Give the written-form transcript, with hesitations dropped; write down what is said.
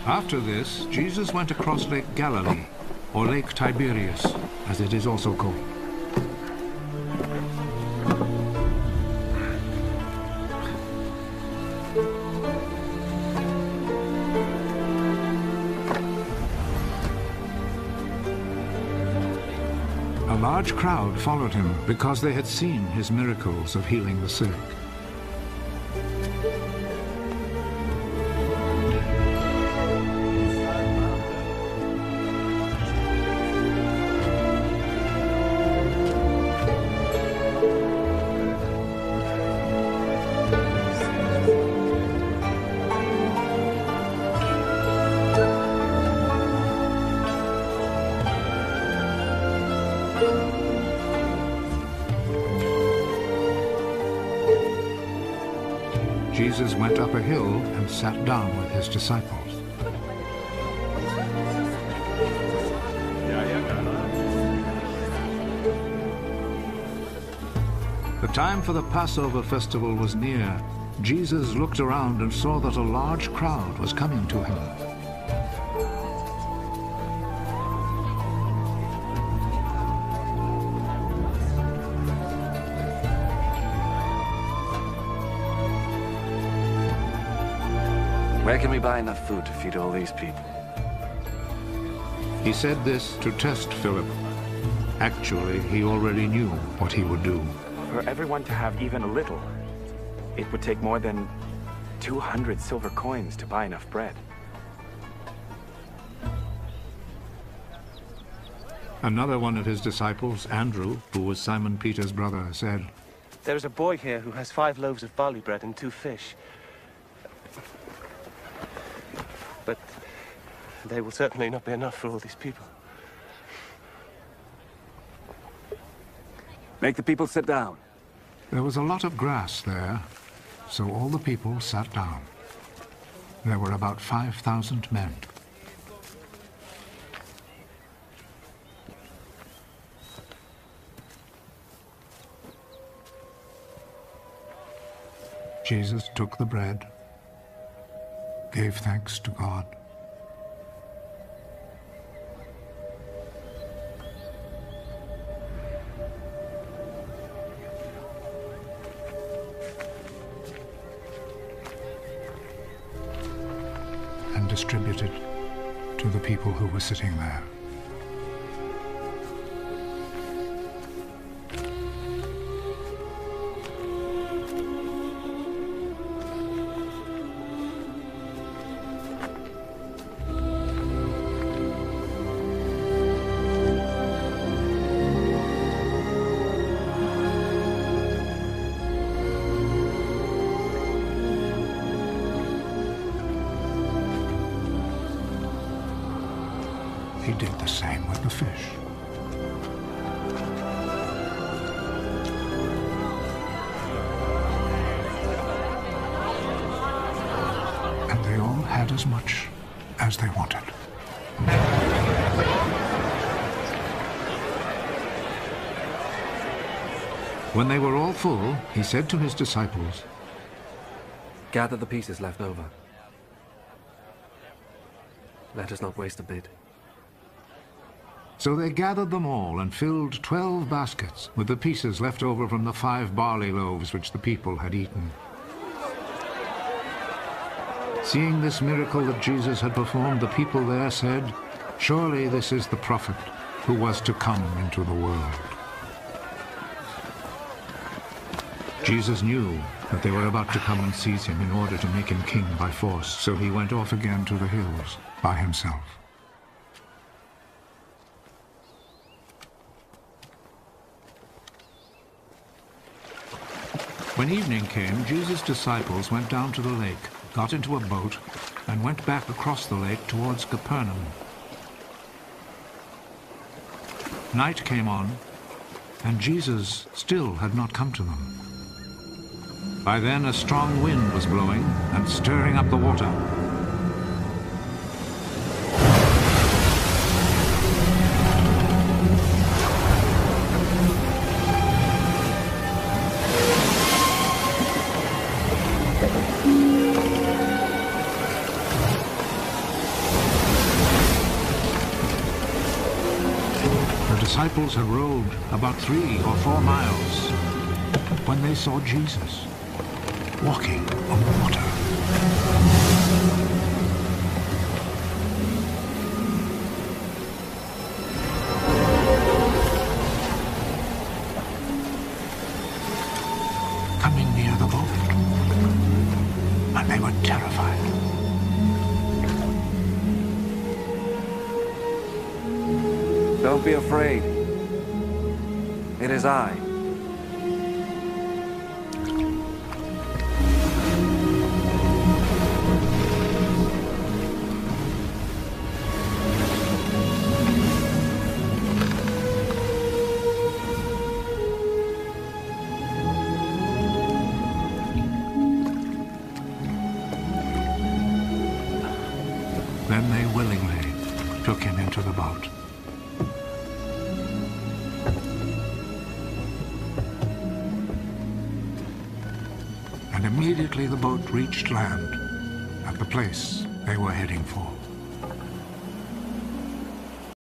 After this, Jesus went across Lake Galilee, or Lake Tiberias, as it is also called. A large crowd followed him because they had seen his miracles of healing the sick. Jesus went up a hill and sat down with his disciples. The time for the Passover festival was near. Jesus looked around and saw that a large crowd was coming to him. Where can we buy enough food to feed all these people? He said this to test Philip. Actually, he already knew what he would do. For everyone to have even a little, it would take more than 200 silver coins to buy enough bread. Another one of his disciples, Andrew, who was Simon Peter's brother, said, "There's a boy here who has 5 loaves of barley bread and 2 fish. But they will certainly not be enough for all these people." Make the people sit down. There was a lot of grass there, so all the people sat down. There were about 5,000 men. Jesus took the bread, gave thanks to God, and distributed to the people who were sitting there. He did the same with the fish. And they all had as much as they wanted. When they were all full, he said to his disciples, Gather the pieces left over. Let us not waste a bit. So they gathered them all and filled 12 baskets with the pieces left over from the 5 barley loaves which the people had eaten. Seeing this miracle that Jesus had performed, the people there said, "Surely this is the prophet who was to come into the world." Jesus knew that they were about to come and seize him in order to make him king by force, so he went off again to the hills by himself. When evening came, Jesus' disciples went down to the lake, got into a boat, and went back across the lake towards Capernaum. Night came on, and Jesus still had not come to them. By then a strong wind was blowing and stirring up the water. disciples had rowed about 3 or 4 miles when they saw Jesus walking on water. Coming near the boat, and they were terrified. Don't be afraid. It is I. Then they willingly took him into the boat. And immediately the boat reached land at the place they were heading for.